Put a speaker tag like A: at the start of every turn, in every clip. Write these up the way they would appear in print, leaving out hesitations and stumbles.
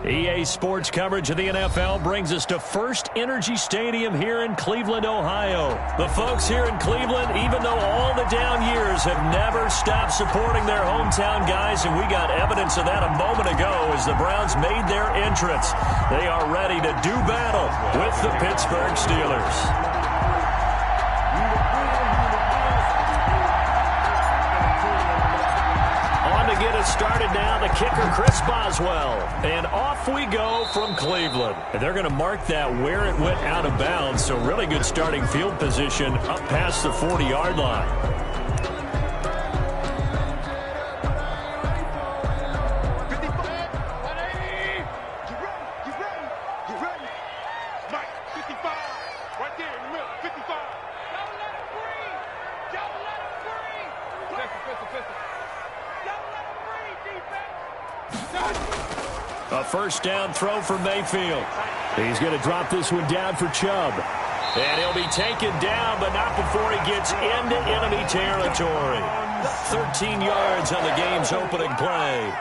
A: EA Sports coverage of the NFL brings us to First Energy Stadium here in Cleveland, Ohio. The folks here in Cleveland, even though all the down years, have never stopped supporting their hometown guys, and we got evidence of that a moment ago as the Browns made their entrance. They are ready to do battle with the Pittsburgh Steelers. To get us started now, the kicker, Chris Boswell. And off we go from Cleveland. And they're going to mark that where it went out of bounds, so really good starting field position up past the 40-yard line. A first down throw for Mayfield. He's going to drop this one down for Chubb. And he'll be taken down, but not before he gets into enemy territory. 13 yards on the game's opening play.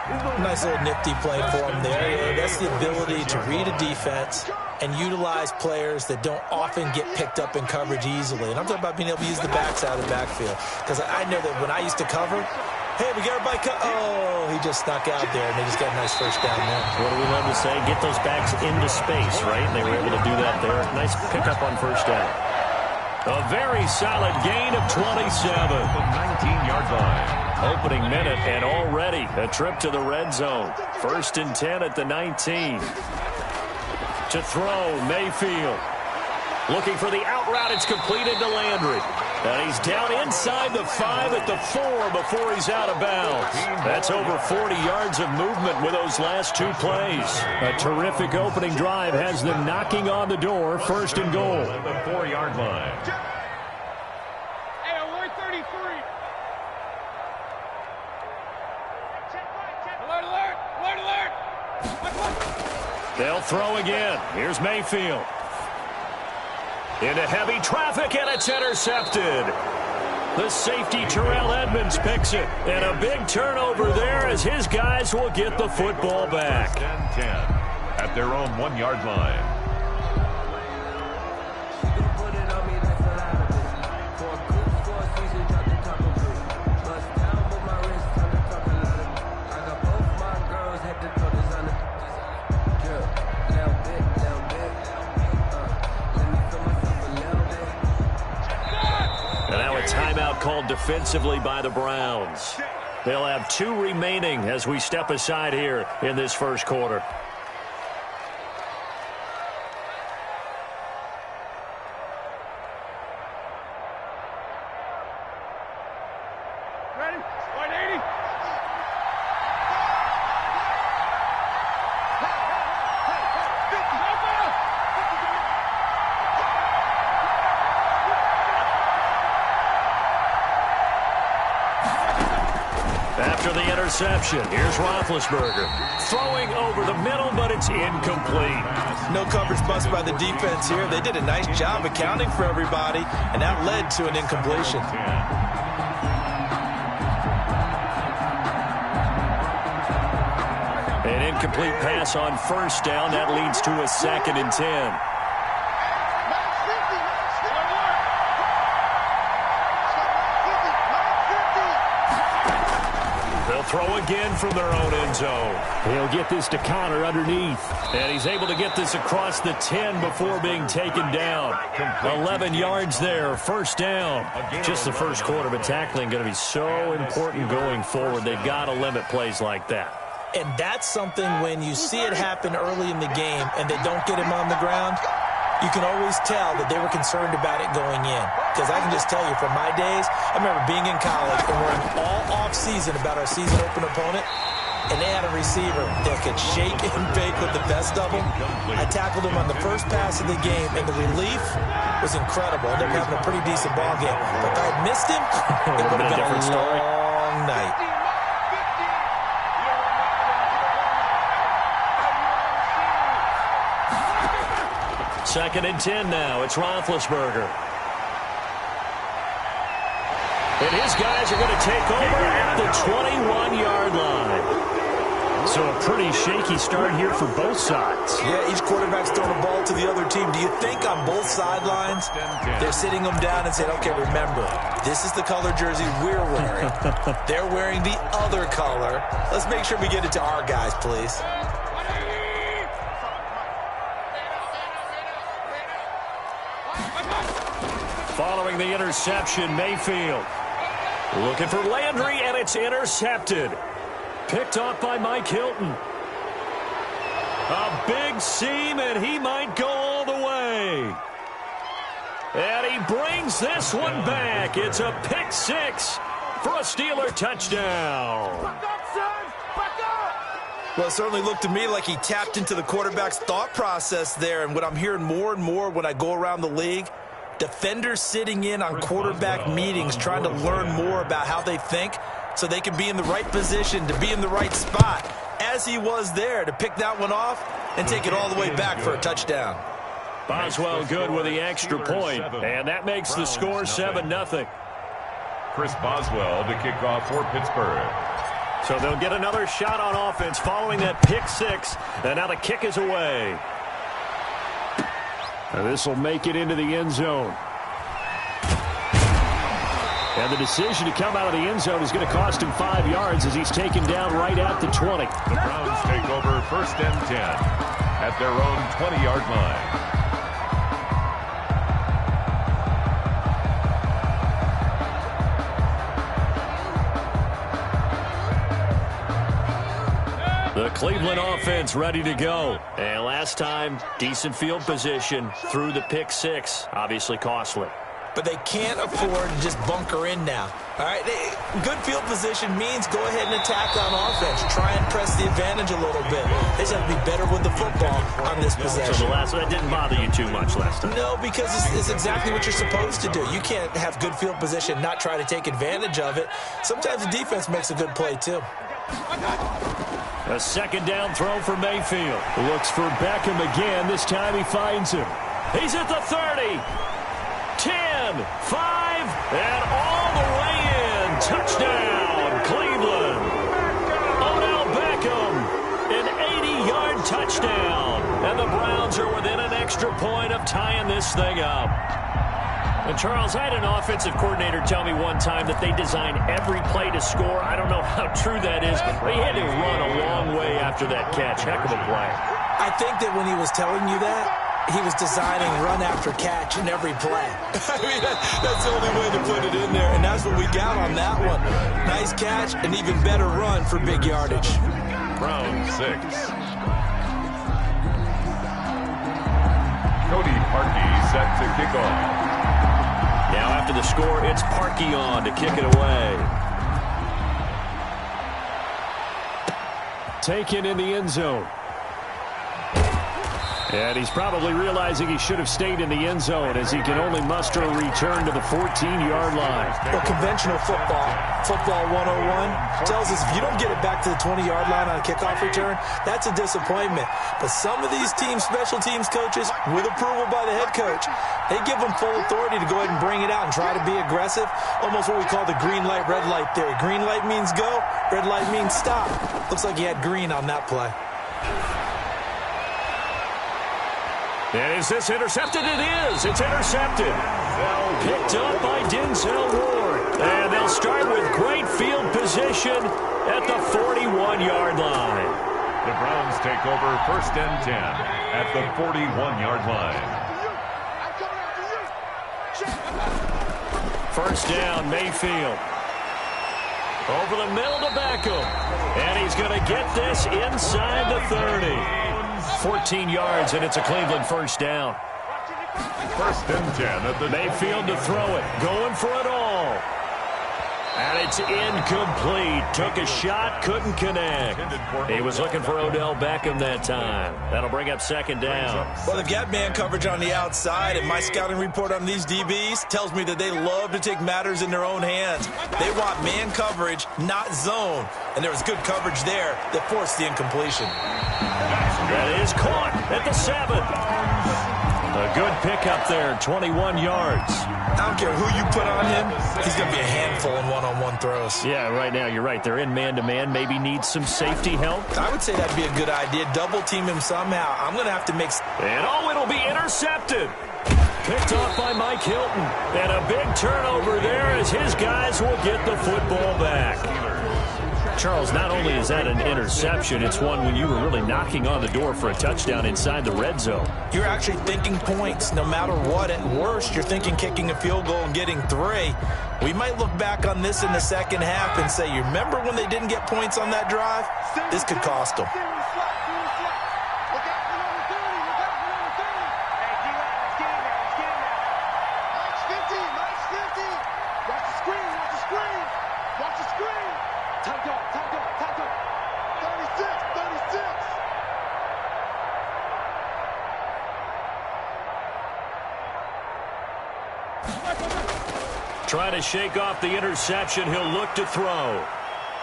B: Nice little nifty play for him there. That's the ability to read a defense and utilize players that don't often get picked up in coverage easily. And I'm talking about being able to use the backs out of the backfield. Because I know that when I used to cover, hey, we got everybody oh, he just snuck out there, and they just got a nice first down there.
A: What do we love to say? Get those backs into space, right? And they were able to do that there. Nice pickup on first down. A very solid gain of 27.
C: The 19-yard line.
A: Opening minute, and already a trip to the red zone. 1st and 10 at the 19. To throw, Mayfield. Looking for the out route. It's completed to Landry. And he's down inside the 5 at the 4 before he's out of bounds. That's over 40 yards of movement with those last two plays. A terrific opening drive has them knocking on the door. 1st and goal.
C: At the 4-yard line.
D: Hey, alert 33. Alert, alert, alert, alert.
A: They'll throw again. Here's Mayfield. Into heavy traffic, and it's intercepted. The safety, Terrell Edmonds, picks it. And a big turnover there as his guys will get the football back.
C: 10 at their own 1-yard line.
A: Timeout called defensively by the Browns. They'll have 2 remaining as we step aside here in this first quarter.
D: Ready? 180.
A: After the interception, here's Roethlisberger. Throwing over the middle, but it's incomplete.
B: No coverage bust by the defense here. They did a nice job accounting for everybody, and that led to an incompletion.
A: An incomplete pass on first down. That leads to a 2nd and 10. Throw again from their own end zone. He'll get this to Connor underneath. And he's able to get this across the 10 before being taken down. 11 yards there, first down. Just the first quarter, but tackling going to be so important going forward. They've got to limit plays like that.
B: And that's something when you see it happen early in the game and they don't get him on the ground, you can always tell that they were concerned about it going in. Because I can just tell you from my days, I remember being in college and worrying all off-season about our season open opponent, and they had a receiver that could shake and bake with the best of them. I tackled him on the first pass of the game, and the relief was incredible. I ended up having a pretty decent ball game. But if I had missed him, it would have been a long night.
A: Second and 10 now. It's Roethlisberger. And his guys are going to take over at the 21-yard line. So a pretty shaky start here for both sides.
B: Yeah, each quarterback's throwing a ball to the other team. Do you think on both sidelines they're sitting them down and saying, okay, remember, this is the color jersey we're wearing. They're wearing the other color. Let's make sure we get it to our guys, please.
A: Following the interception, Mayfield looking for Landry, and it's intercepted. Picked off by Mike Hilton. A big seam, and he might go all the way. And he brings this one back. It's a pick six for a Steeler touchdown.
B: Well, it certainly looked to me like he tapped into the quarterback's thought process there. And what I'm hearing more and more when I go around the league, defenders sitting in on quarterback meetings trying to learn more about how they think so they can be in the right position to be in the right spot, as he was there, to pick that one off and take it all the way back for a touchdown.
A: Boswell good with the extra point, and that makes the score 7-0.
C: Chris Boswell to kick off for Pittsburgh.
A: So they'll get another shot on offense following that pick six, and now the kick is away. And this will make it into the end zone. And the decision to come out of the end zone is going to cost him 5 yards as he's taken down right at the 20.
C: The Browns take over 1st and 10 at their own 20-yard line.
A: The Cleveland offense ready to go. And last time, decent field position through the pick six. Obviously costly.
B: But they can't afford to just bunker in now. All right, good field position means go ahead and attack on offense. Try and press the advantage a little bit. They just have to be better with the football on this possession.
A: So the last one didn't bother you too much last time?
B: No, because it's exactly what you're supposed to do. You can't have good field position, not try to take advantage of it. Sometimes the defense makes a good play, too.
A: A second down throw for Mayfield. Looks for Beckham again. This time he finds him. He's at the 30. 10, 5, and all the way in. Touchdown, Cleveland. Odell Beckham, an 80-yard touchdown. And the Browns are within an extra point of tying this thing up. And, Charles, I had an offensive coordinator tell me one time that they design every play to score. I don't know how true that is, but he had to run a long way after that catch. Heck of a play.
B: I think that when he was telling you that, he was designing run after catch in every play. I mean, that's the only way to put it in there, and that's what we got on that one. Nice catch, an even better run for big yardage.
C: Browns 6. Cody Parkey set to kick off.
A: Now after the score, it's Parkey on to kick it away. Taken in the end zone. And he's probably realizing he should have stayed in the end zone as he can only muster a return to the 14-yard line.
B: Well, conventional football 101, tells us if you don't get it back to the 20-yard line on a kickoff return, that's a disappointment. But some of these teams, special teams coaches, with approval by the head coach, they give them full authority to go ahead and bring it out and try to be aggressive. Almost what we call the green light, red light theory. Green light means go, red light means stop. Looks like he had green on that play.
A: And is this intercepted? It is. It's intercepted. Picked up by Denzel Ward. And they'll start with great field position at the 41-yard line.
C: The Browns take over 1st and 10 at the 41-yard line.
A: First down, Mayfield. Over the middle to Beckham. And he's going to get this inside the 30. 14 yards, and it's a Cleveland first down.
C: 1st and 10 at the
A: Mayfield to throw it. Going for it all. And it's incomplete. Took a shot, couldn't connect. He was looking for Odell Beckham that time. That'll bring up second down.
B: Well, they've got man coverage on the outside, and my scouting report on these DBs tells me that they love to take matters in their own hands. They want man coverage, not zone. And there was good coverage there that forced the incompletion.
A: That is caught at the 7. A good pickup there, 21 yards.
B: I don't care who you put on him, he's going to be a handful in one-on-one throws.
A: Yeah, right now you're right. They're in man-to-man. Maybe needs some safety help.
B: I would say that'd be a good idea. Double team him somehow. I'm going to have to make...
A: And it'll be intercepted. Picked off by Mike Hilton. And a big turnover there as his guys will get the football back. Charles, not only is that an interception, it's one when you were really knocking on the door for a touchdown inside the red zone.
B: You're actually thinking points no matter what. At worst, you're thinking kicking a field goal and getting 3. We might look back on this in the second half and say, you remember when they didn't get points on that drive? This could cost them.
A: Trying to shake off the interception, he'll look to throw.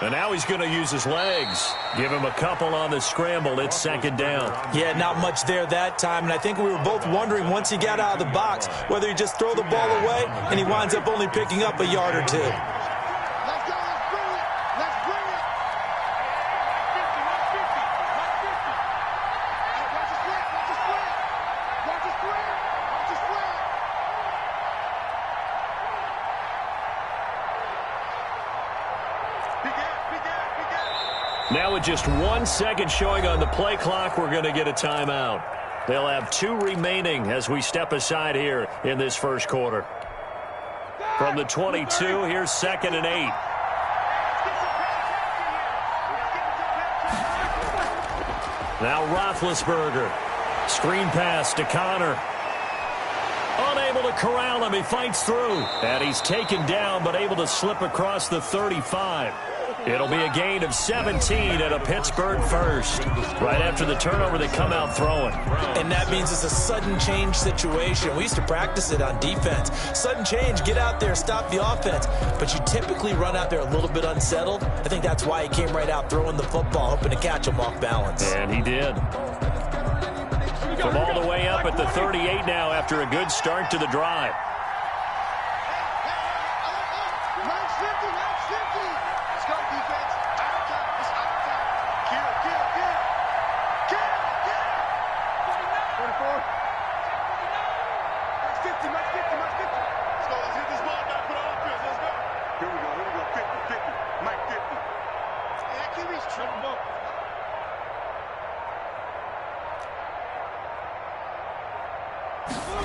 A: And now he's going to use his legs. Give him a couple on the scramble. It's second down.
B: Yeah, not much there that time. And I think we were both wondering once he got out of the box whether he just throw the ball away and he winds up only picking up a yard or 2.
A: Now with just 1 second showing on the play clock, we're going to get a timeout. They'll have 2 remaining as we step aside here in this first quarter. From the 22, here's 2nd and 8. Now Roethlisberger. Screen pass to Connor. Unable to corral him. He fights through. And he's taken down, but able to slip across the 35. It'll be a gain of 17 at a Pittsburgh first. Right after the turnover, they come out throwing.
B: And that means it's a sudden change situation. We used to practice it on defense. Sudden change, get out there, stop the offense. But you typically run out there a little bit unsettled. I think that's why he came right out throwing the football, hoping to catch him off balance.
A: And he did. From all the way up at the 38 now after a good start to the drive.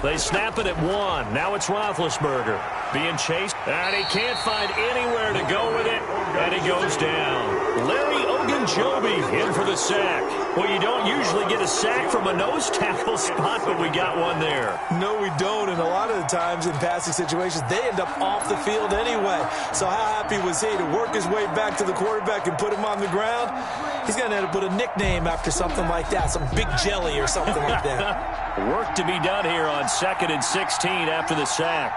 A: They snap it at 1. Now it's Roethlisberger being chased, and he can't find anywhere to go with it, and he goes down. Larry Ogunjobi in for the sack. Well, you don't usually get a sack from a nose tackle spot, but we got one there.
B: No, we don't, and a lot of the times in passing situations, they end up off the field anyway. So how happy was he to work his way back to the quarterback and put him on the ground? He's going to end up with a nickname after something like that, some Big Jelly or something like that.
A: Work to be done here on 2nd and 16 after the sack.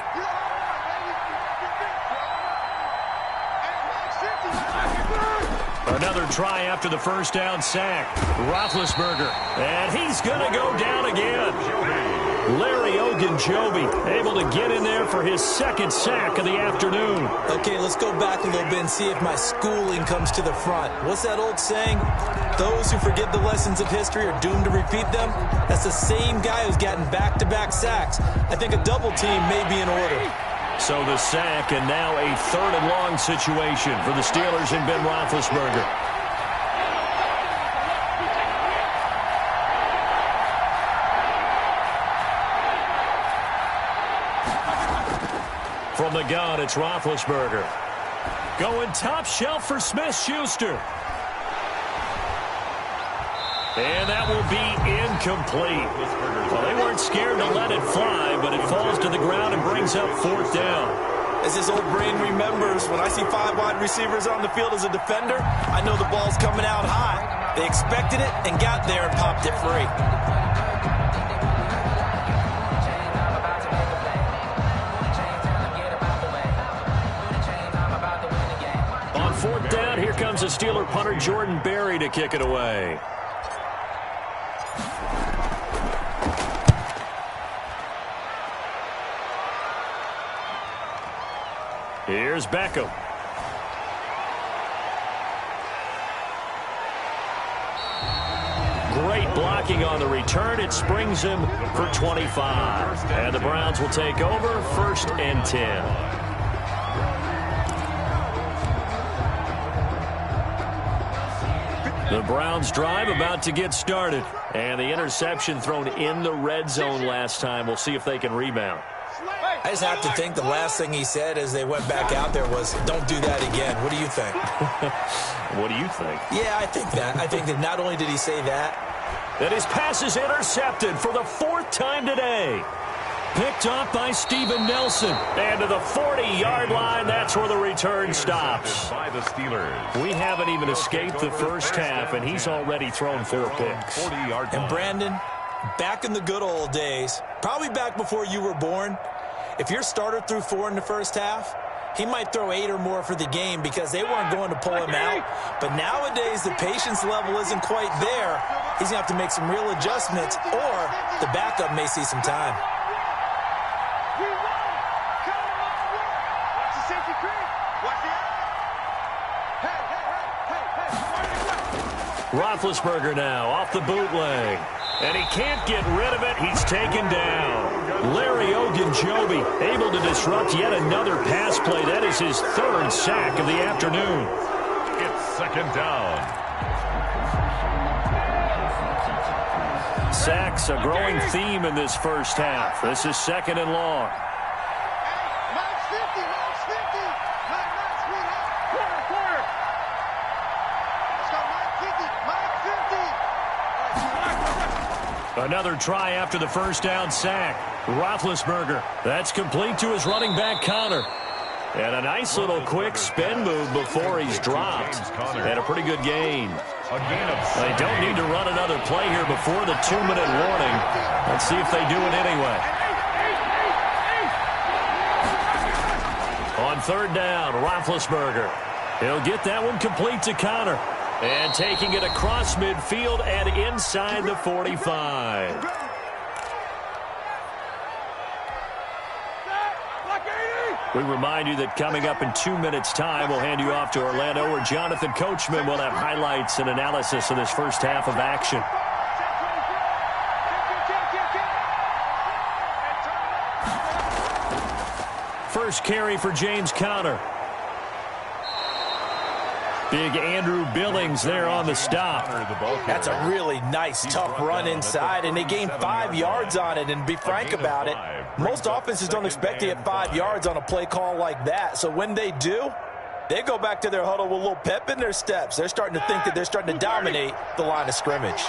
A: Another try after the first down sack. Roethlisberger, and he's going to go down again. Larry Ogunjobi able to get in there for his 2nd sack of the afternoon.
B: Okay, let's go back a little bit and see if my schooling comes to the front. What's that old saying? Those who forget the lessons of history are doomed to repeat them. That's the same guy who's gotten back-to-back sacks. I think a double team may be in order.
A: So the sack, and now a 3rd and long situation for the Steelers and Ben Roethlisberger. From the gun, it's Roethlisberger. Going top shelf for Smith-Schuster. And that will be incomplete. Well, they weren't scared to let it fly, but it falls to the ground and brings up 4th down.
B: As his old brain remembers, when I see 5 wide receivers on the field as a defender, I know the ball's coming out high. They expected it and got there and popped it free.
A: On 4th down, here comes the Steeler punter Jordan Berry to kick it away. Here's Beckham. Great blocking on the return. It springs him for 25. And the Browns will take over 1st and 10. The Browns drive about to get started. And the interception thrown in the red zone last time. We'll see if they can rebound.
B: I just have to think the last thing he said as they went back out there was, don't do that again. What do you think?
A: What do you think?
B: Yeah, I think that. I think that not only did he say that
A: his pass is intercepted for the 4th time today. Picked off by Steven Nelson. And to the 40-yard line, that's where the return stops.
C: By the Steelers.
A: We haven't even escaped the first half, and he's already thrown 4 picks.
B: And Brandon, back in the good old days, probably back before you were born, if your starter threw 4 in the first half, he might throw 8 or more for the game because they weren't going to pull him out. But nowadays, the patience level isn't quite there. He's going to have to make some real adjustments, or the backup may see some time.
A: Roethlisberger now off the bootleg. And he can't get rid of it. He's taken down. Larry Ogunjobi able to disrupt yet another pass play. That is his 3rd sack of the afternoon.
C: It's 2nd down.
A: Sacks, a growing theme in this first half. This is 2nd and long. Another try after the first down sack. Roethlisberger. That's complete to his running back, Connor. And a nice little quick spin move before he's dropped. And a pretty good gain. They don't need to run another play here before the 2-minute warning. Let's see if they do it anyway. On 3rd down, Roethlisberger. He'll get that one complete to Connor. And taking it across midfield and inside the 45. We remind you that coming up in 2 minutes' time, we'll hand you off to Orlando, where Jonathan Coachman will have highlights and analysis of this first half of action. First carry for James Conner. Big Andrew Billings there on the stop.
B: That's a really nice, tough run inside, and they gained 5 yards on it. And be frank about it, most offenses don't expect to get 5 yards on a play call like that. So when they do, they go back to their huddle with a little pep in their steps. They're starting to think that they're starting to dominate the line of scrimmage.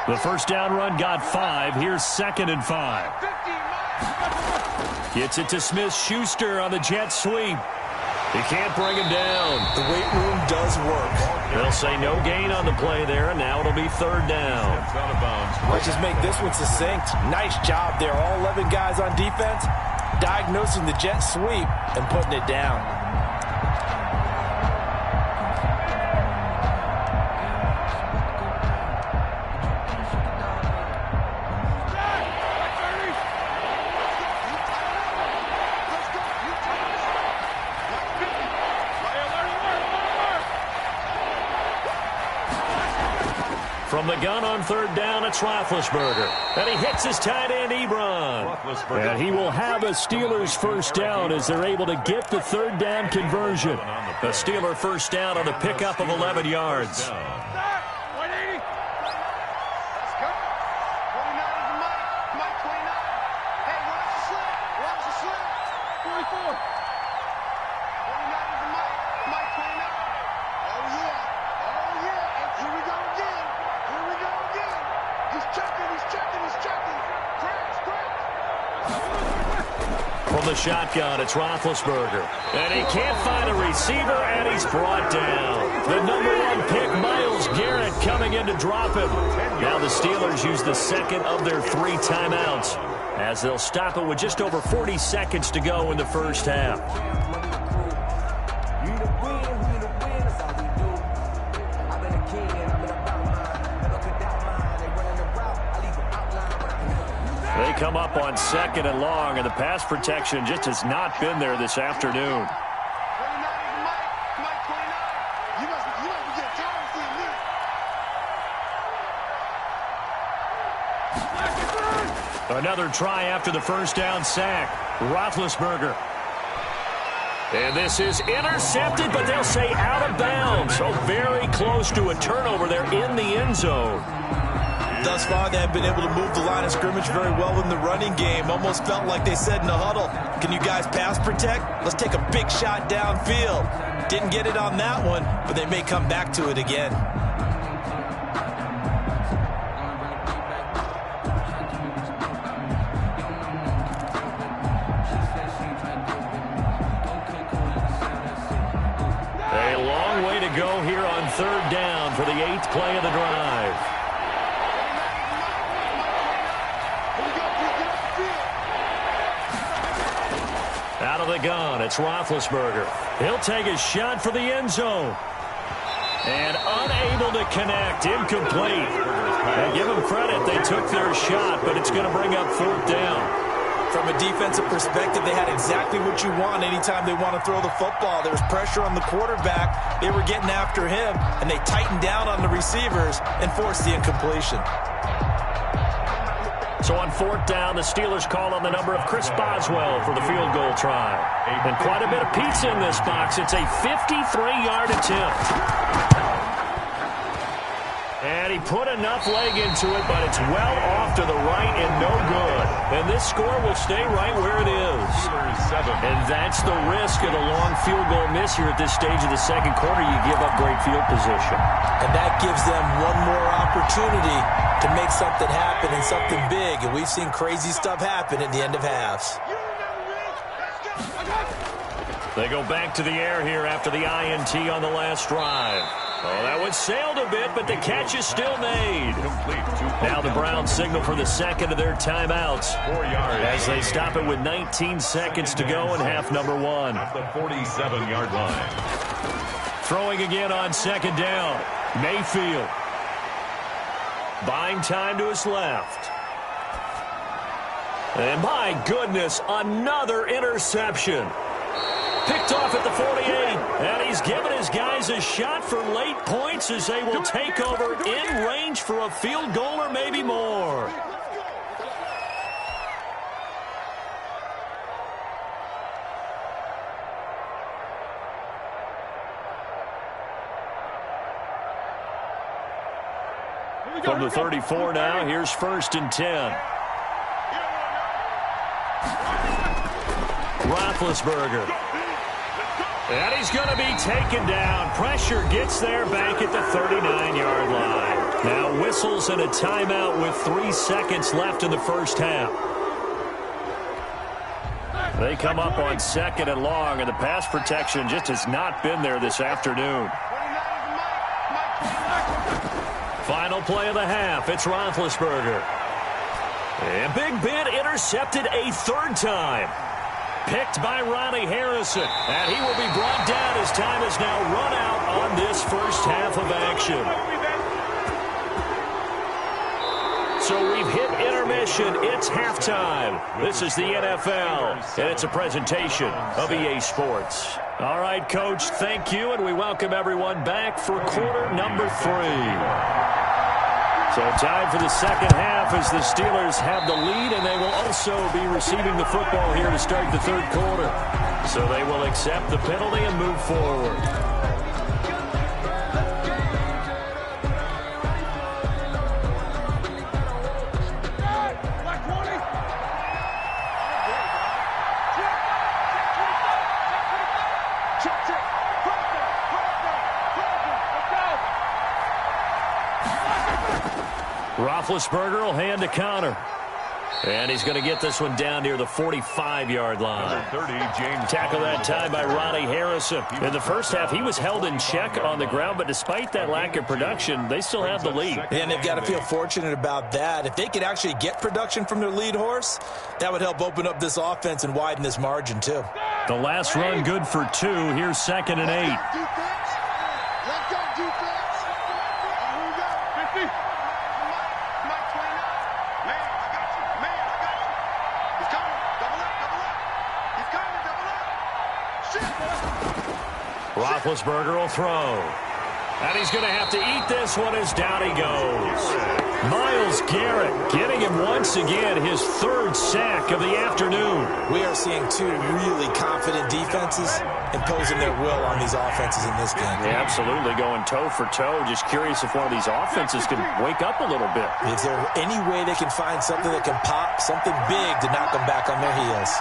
A: The first down run got 5. Here's 2nd and 5. Gets it to Smith-Schuster on the jet sweep. He can't bring him down.
B: The weight room does work.
A: They'll say no gain on the play there, and now it'll be 3rd down.
B: Let's just make this one succinct. Nice job there. All 11 guys on defense diagnosing the jet sweep and putting it down.
A: From the gun on 3rd down, it's Roethlisberger. And he hits his tight end, Ebron. And he will have a Steelers first down as they're able to get the 3rd down conversion. A Steeler first down on the pickup of 11 yards. From the shotgun, it's Roethlisberger. And he can't find a receiver, and he's brought down. The number 1 pick, Myles Garrett, coming in to drop him. Now the Steelers use the 2nd of their 3 timeouts as they'll stop it with just over 40 seconds to go in the first half. They come up on 2nd and long, and the pass protection just has not been there this afternoon. Another try after the first down sack. Roethlisberger. And this is intercepted, but they'll say out of bounds. So very close to a turnover there in the end zone.
B: Thus far, they have been able to move the line of scrimmage very well in the running game. Almost felt like they said in the huddle, can you guys pass protect? Let's take a big shot downfield. Didn't get it on that one, but they may come back to it again.
A: A long way to go here on third down for the 8th play of the drive. Out of the gun, it's Roethlisberger. He'll take a shot for the end zone. And unable to connect, incomplete. And give them credit, they took their shot, but it's going to bring up fourth down.
B: From a defensive perspective, they had exactly what you want anytime they want to throw the football. There was pressure on the quarterback. They were getting after him, and they tightened down on the receivers and forced the incompletion.
A: So on fourth down, the Steelers call on the number of Chris Boswell for the field goal try. And quite a bit of pizza in this box. It's a 53-yard attempt. And he put enough leg into it, but it's well off to the right and no good. And this score will stay right where it is. And that's the risk of the long field goal miss here at this stage of the second quarter. You give up great field position.
B: And that gives them one more opportunity to make something happen and something big. And we've seen crazy stuff happen at the end of halves.
A: They go back to the air here after the INT on the last drive. Oh, that one sailed a bit, but the catch is still made. Now the Browns signal for the second of their timeouts
C: 4 yards
A: as they stop it with 19 seconds to go in half number one.
C: at the 47-yard line.
A: Throwing again on second down. Mayfield. Buying time to his left. And my goodness, another interception. Picked off at the 48, and he's given his guys a shot for late points as they will take over in range for a field goal or maybe more. From the 34 now, here's 1st and 10. Roethlisberger. And he's going to be taken down. Pressure gets there back at the 39-yard line. Now whistles and a timeout with 3 seconds left in the first half. They come up on second and long, and the pass protection just has not been there this afternoon. Final play of the half. It's Roethlisberger. And Big Ben intercepted a third time. Picked by Ronnie Harrison. And he will be brought down as time has now run out on this first half of action. So we've hit intermission. It's halftime. This is the NFL, and it's a presentation of EA Sports. All right, Coach, thank you, and we welcome everyone back for quarter number 3. So time for the second half as the Steelers have the lead, and they will also be receiving the football here to start the third quarter. So they will accept the penalty and move forward. Roethlisberger will hand to counter. And he's going to get this one down near the 45-yard line.
C: 30, James.
A: Tackle that time by Ronnie Harrison. In the first half, he was held in check on the ground, but despite that lack of production, they still have the lead.
B: And they've got to feel fortunate about that. If they could actually get production from their lead horse, that would help open up this offense and widen this margin, too.
A: The last run good for 2. Here's 2nd and 8. Roethlisberger will throw. And he's going to have to eat this one as down he goes. Myles Garrett getting him once again his third sack of the afternoon.
B: We are seeing two really confident defenses imposing their will on these offenses in this game.
A: Yeah, absolutely, going toe for toe. Just curious if one of these offenses can wake up a little bit.
B: Is there any way they can find something that can pop, something big to knock them back on their heels?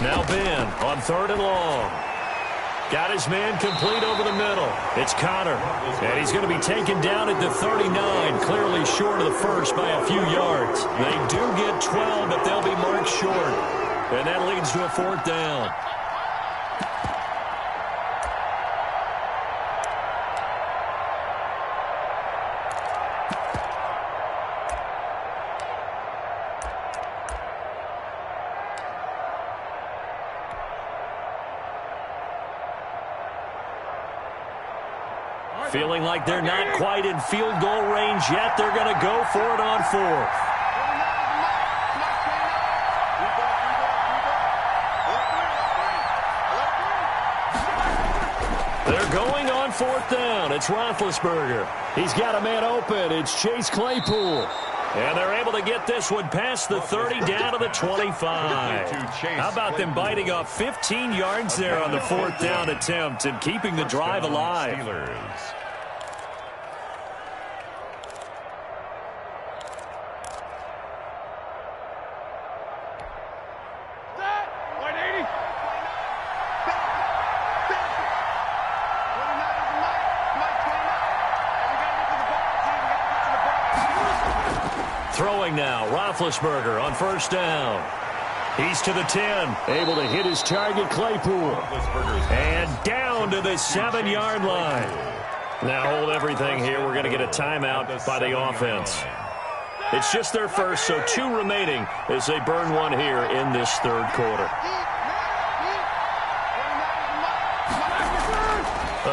A: Now Ben on 3rd and long. Got his man complete over the middle. It's Connor. And he's going to be taken down at the 39, clearly short of the first by a few yards. They do get 12, but they'll be marked short. And that leads to a 4th down. Feeling like they're not quite in field goal range yet. They're going to go for it on 4th. They're going on 4th down. It's Roethlisberger. He's got a man open. It's Chase Claypool. And they're able to get this one past the 30 down to the 25. How about them biting off 15 yards there on the 4th down attempt and keeping the drive alive? Throwing now, Roethlisberger on 1st down. He's to the 10, able to hit his target, Claypool. And down to the 7-yard line. Now hold everything here. We're going to get a timeout by the offense. It's just their first, so 2 remaining as they burn one here in this 3rd quarter.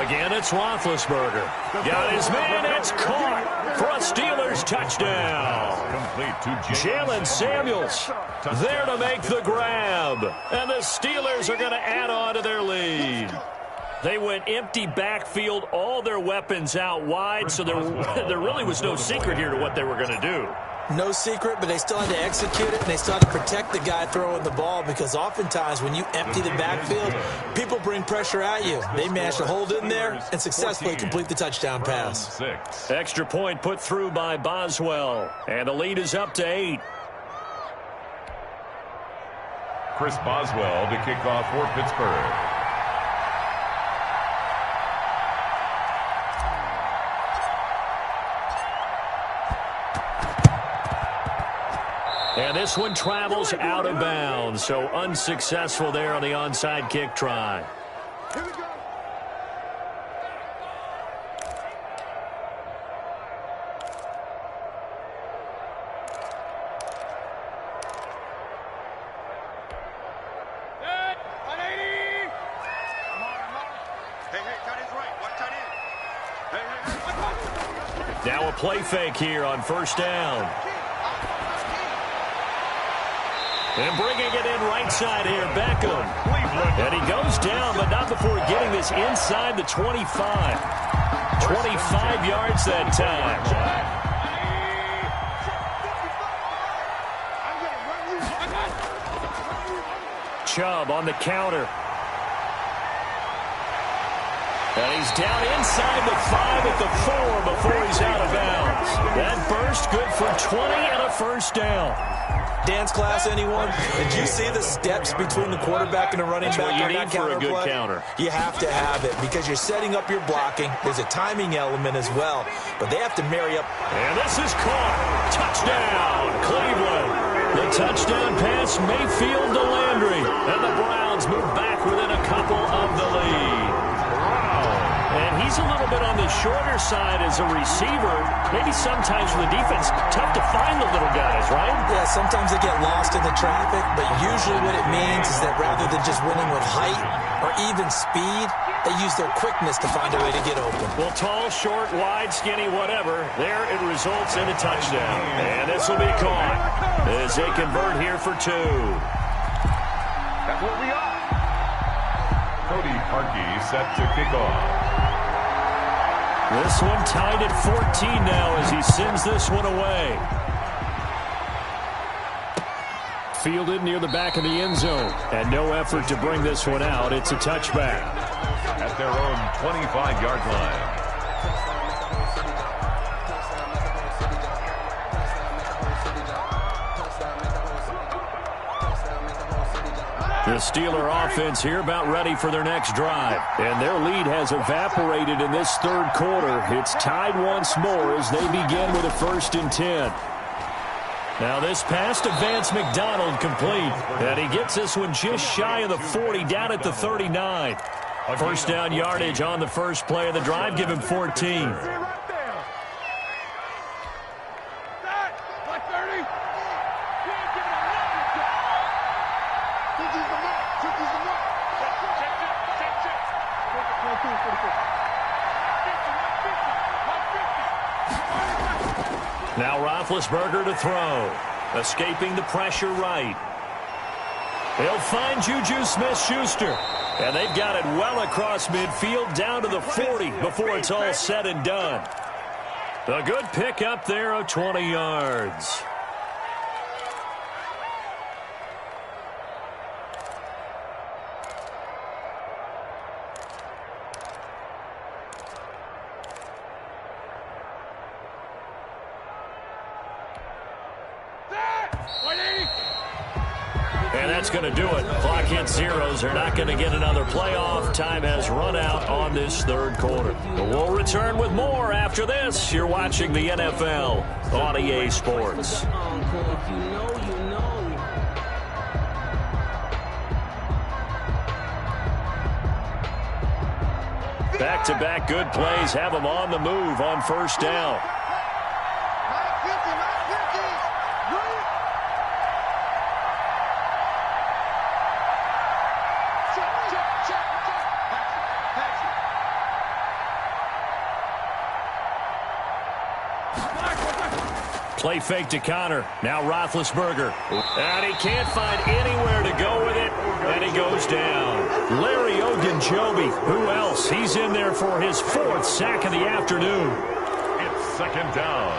A: Again, it's Roethlisberger. Got his man, it's caught for a Steelers touchdown. Jalen Samuels there to make the grab. And the Steelers are going to add on to their lead. They went empty backfield, all their weapons out wide, so there really was no secret here to what they were going to do.
B: No secret, but they still had to execute it, and they still had to protect the guy throwing the ball, because oftentimes when you empty the backfield, people bring pressure at you. They managed to hold in there and successfully complete the touchdown pass.
A: Extra point put through by Boswell, and the lead is up to 8.
C: Chris Boswell to kick off for Pittsburgh.
A: And this one travels out of bounds, so unsuccessful there on the onside kick try.
D: Here we go. Set. 180. Come on. Hey, tight end's right. Watch tight end. Hey.
A: Now a play fake here on 1st down. And bringing it in right side here, Beckham. And he goes down, but not before getting this inside the 25. 25 yards that time. Chubb on the counter. And he's down inside the 5 at the 4 before he's out of bounds. That burst good for 20 and a 1st down.
B: Dance class, anyone? Did you see the steps between the quarterback and the running back on that counter play?
A: For a good counter.
B: You have to have it because you're setting up your blocking. There's a timing element as well, but they have to marry up.
A: And this is caught. Touchdown, Cleveland. The touchdown pass, Mayfield to Landry. And the Browns move back within a couple of the lead. And he's he's a little bit on the shorter side as a receiver. Maybe sometimes for the defense, tough to find the little guys, right?
B: Yeah, sometimes they get lost in the traffic, but usually what it means is that rather than just winning with height or even speed, they use their quickness to find a way to get open.
A: Well, tall, short, wide, skinny, whatever, there it results in a touchdown. And this will be caught as they convert here for 2.
D: That's what we are.
C: Cody Parkey set to kick off.
A: This one tied at 14 now as he sends this one away. Fielded near the back of the end zone. And no effort to bring this one out. It's a touchback.
C: At their own 25-yard line.
A: The Steeler offense here about ready for their next drive. And their lead has evaporated in this third quarter. It's tied once more as they begin with a 1st and 10. Now this pass to Vance McDonald complete. And he gets this one just shy of the 40 down at the 39. First down yardage on the first play of the drive. Give him 14. Now Roethlisberger to throw. Escaping the pressure right. He'll find Juju Smith-Schuster. And they've got it well across midfield down to the 40 before it's all said and done. A good pick up there of 20 yards. And that's going to do it. Clock hits zeros. They're not going to get another playoff. Time has run out on this third quarter. But we'll return with more after this. You're watching the NFL on EA Sports. Back-to-back good plays have them on the move on first down. Play fake to Connor. Now Roethlisberger. And he can't find anywhere to go with it. And he goes down. Larry Ogunjobi. Who else? He's in there for his 4th sack of the afternoon.
C: It's 2nd down.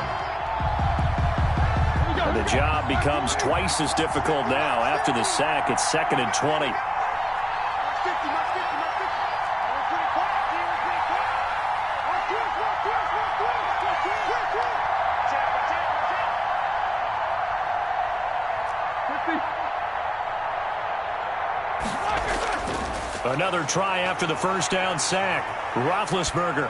A: And the job becomes twice as difficult now. After the sack, it's 2nd and 20. Another try after the first down sack. Roethlisberger.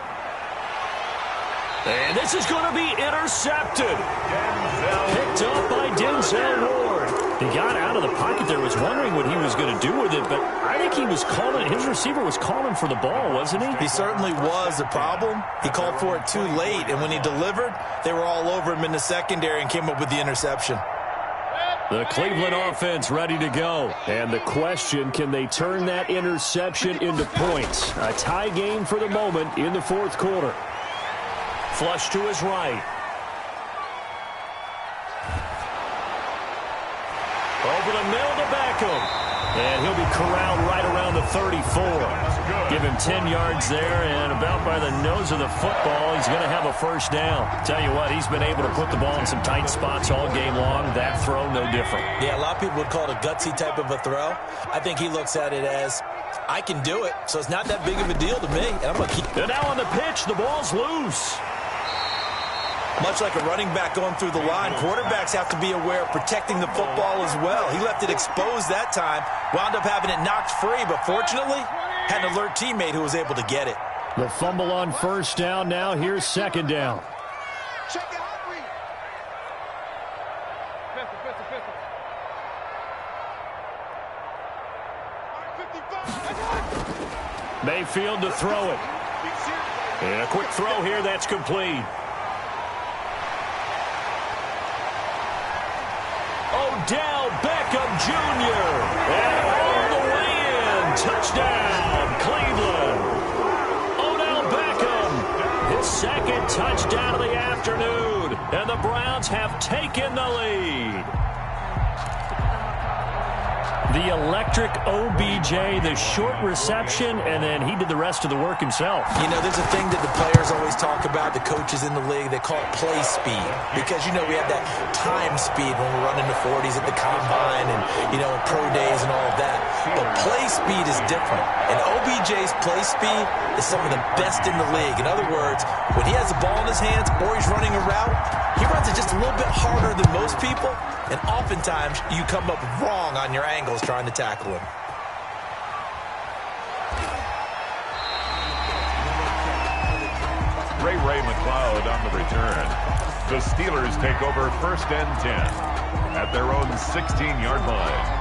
A: And this is going to be intercepted. Picked up by Denzel Ward. He got out of the pocket there, was wondering what he was going to do with it, but I think he was calling, his receiver was calling for the ball, wasn't he?
B: He certainly was. The problem, he called for it too late, and when he delivered, they were all over him in the secondary and came up with the interception.
A: The Cleveland offense ready to go. And the question, can they turn that interception into points? A tie game for the moment in the 4th quarter. Flush to his right. Over the middle to Beckham. And he'll be corralled right around the 34. Give him 10 yards there, and about by the nose of the football, he's going to have a first down. Tell you what, he's been able to put the ball in some tight spots all game long. That throw, no different.
B: Yeah, a lot of people would call it a gutsy type of a throw. I think he looks at it as, I can do it, so it's not that big of a deal to me. And I'm going to keep.
A: And now on the pitch, the ball's loose.
B: Much like a running back going through the line, quarterbacks have to be aware of protecting the football as well. He left it exposed that time, wound up having it knocked free, but fortunately, had an alert teammate who was able to get it.
A: The fumble on first down now. Here's 2nd down. Mayfield to throw it. And a quick throw here that's complete. Odell Beckham Jr. And all the way in. Touchdown, Cleveland. Odell Beckham, his second touchdown of the afternoon. And the Browns have taken the lead. The electric OBJ, the short reception, and then he did the rest of the work himself.
B: You know, there's a thing that the players always talk about, the coaches in the league, they call it play speed. Because, you know, we have that time speed when we're running the 40s at the combine and, you know, pro days and all of that. But play speed is different. And OBJ's play speed is some of the best in the league. In other words, when he has the ball in his hands or he's running a route, he runs it just a little bit harder than most people. And oftentimes, you come up wrong on your angles trying to tackle him.
C: Ray McLeod on the return. The Steelers take over 1st and 10 at their own 16-yard line.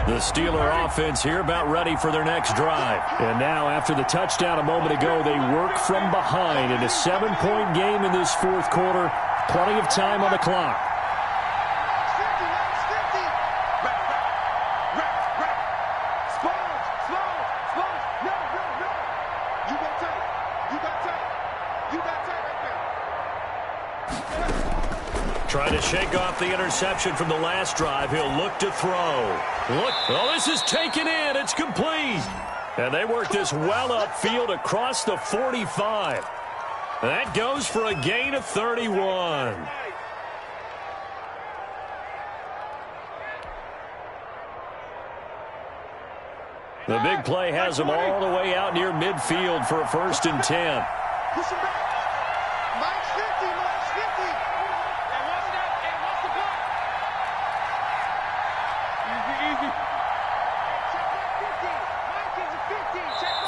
A: The Steeler offense here about ready for their next drive. And now, after the touchdown a moment ago, they work from behind in a 7-point game in this fourth quarter. Plenty of time on the clock. Trying to shake off the interception from the last drive. He'll look to throw. Look. Oh, this is taken in. It's complete. And they work this well upfield across the 45. That goes for a gain of 31. The big play has him all the way out near midfield for a 1st and 10.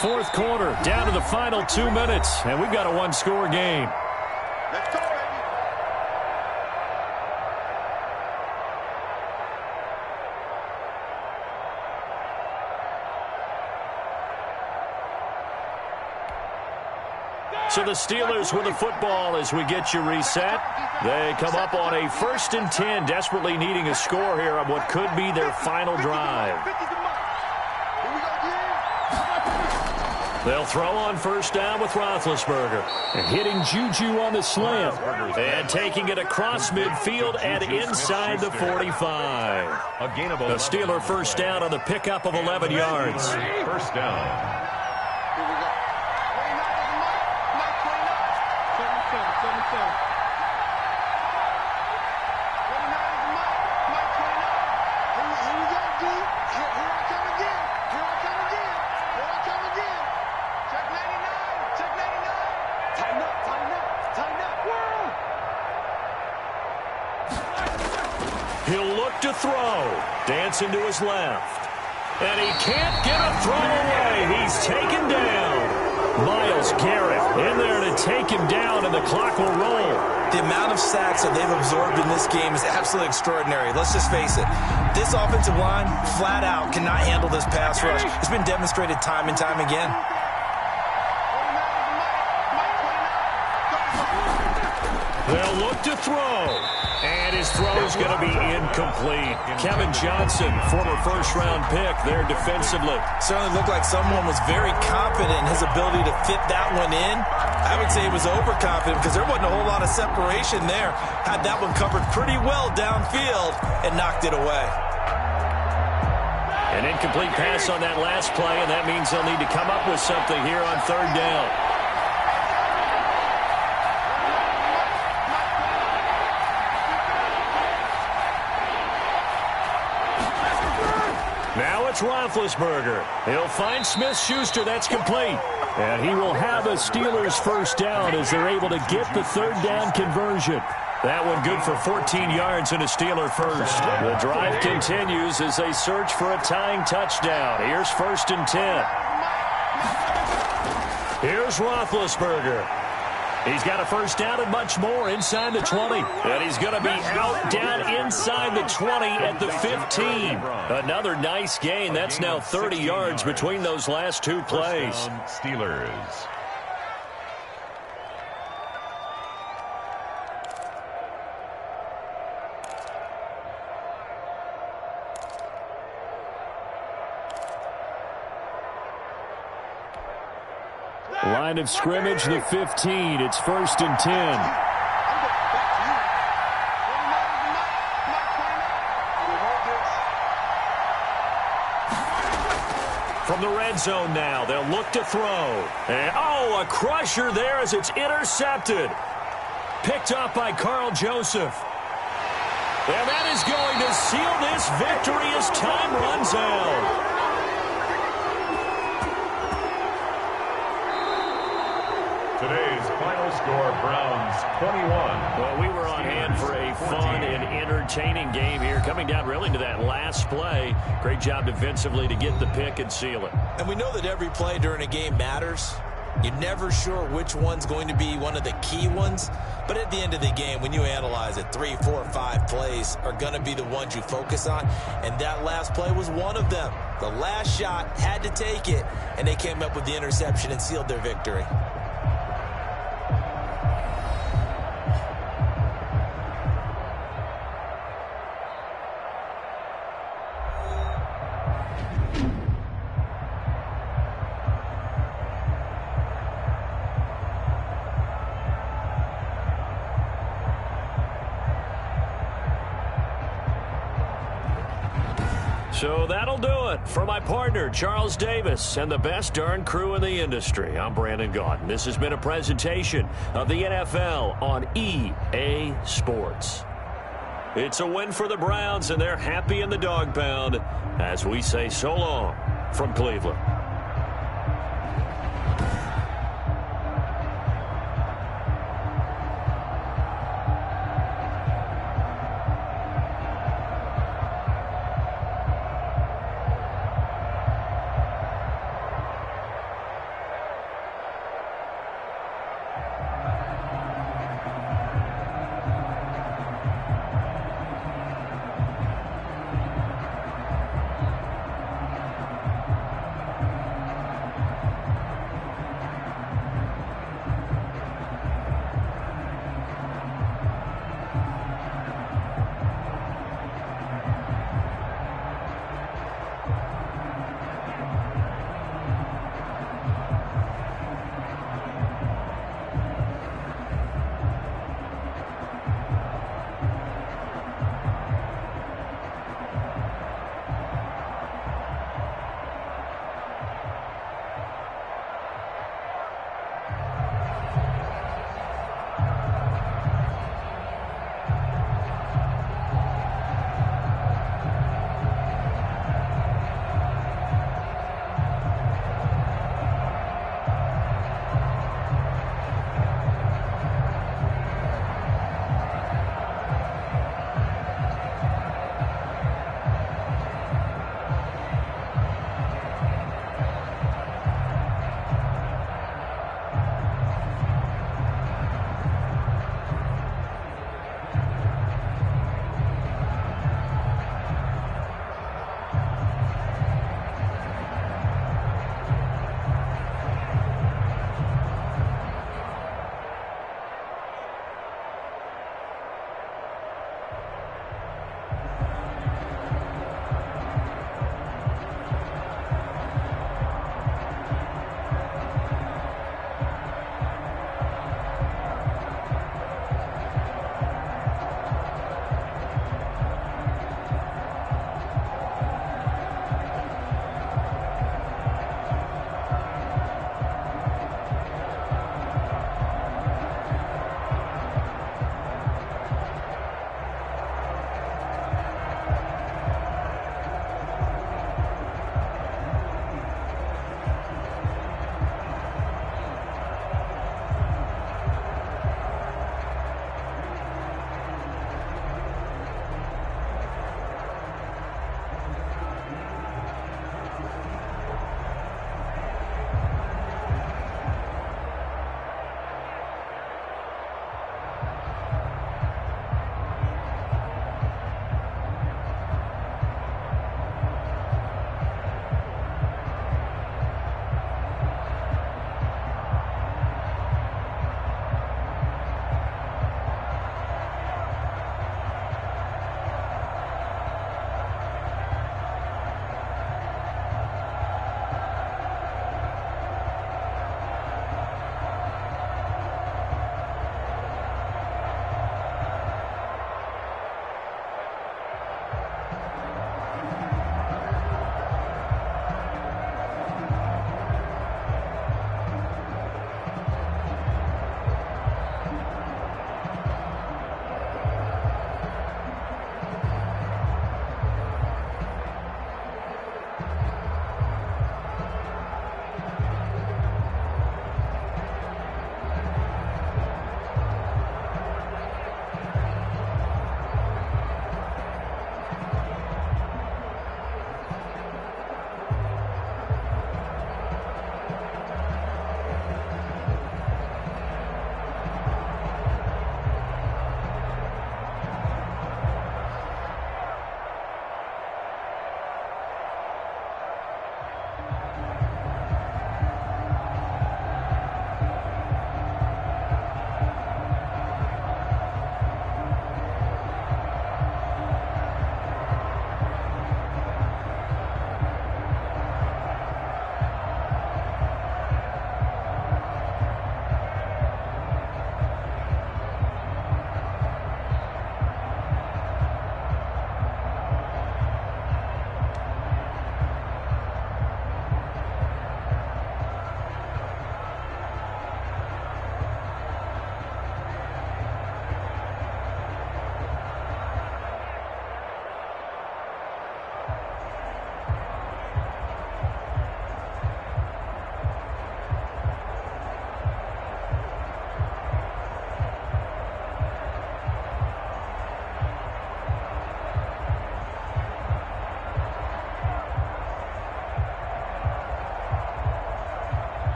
A: Fourth quarter, down to the final 2 minutes, and we've got a one-score game.
D: Let's go, baby.
A: So the Steelers with the football as we get you reset. They come up on a 1st and 10, desperately needing a score here on what could be their final drive. They'll throw on 1st down with Roethlisberger. And hitting Juju on the slant. And taking it across midfield and inside the 45. The Steeler 1st down on the pickup of 11 yards.
C: 1st down.
A: He'll look to throw. Dancing to his left. And he can't get a throw away. He's taken down. Myles Garrett in there to take him down, and the clock will roll.
B: The amount of sacks that they've absorbed in this game is absolutely extraordinary. Let's just face it. This offensive line, flat out, cannot handle this pass rush. It's been demonstrated time and time again.
A: They'll look to throw. And his throw's going to be incomplete. Kevin Johnson, former 1st-round pick there defensively.
B: Certainly looked like someone was very confident in his ability to fit that one in. I would say he was overconfident because there wasn't a whole lot of separation there. Had that one covered pretty well downfield and knocked it away.
A: An incomplete pass on that last play, and that means they'll need to come up with something here on 3rd down. Now it's Roethlisberger. He'll find Smith-Schuster. That's complete. And he will have a Steelers 1st down as they're able to get the 3rd down conversion. That one good for 14 yards and a Steeler 1st. The drive continues as they search for a tying touchdown. Here's 1st and 10. Here's Roethlisberger. He's got a first down and much more inside the 20. And he's going to be out down inside the 20 at the 15. Another nice gain. That's now 30 yards between those last two plays.
C: Steelers.
A: Line of scrimmage, the 15. It's 1st and 10. From the red zone now, they'll look to throw. And, a crusher there as it's intercepted. Picked up by Carl Joseph. And that is going to seal this victory as time runs out.
C: Today's final score, Browns 21.
A: Well, we were on hand for a fun and entertaining game here, coming down really to that last play. Great job defensively to get the pick and seal it.
B: And we know that every play during a game matters. You're never sure which one's going to be one of the key ones. But at the end of the game, when you analyze it, 3, 4, 5 plays are going to be the ones you focus on. And that last play was one of them. The last shot had to take it, and they came up with the interception and sealed their victory.
A: So that'll do it for my partner, Charles Davis, and the best darn crew in the industry. I'm Brandon Gaudin. This has been a presentation of the NFL on EA Sports. It's a win for the Browns, and they're happy in the dog pound as we say so long from Cleveland.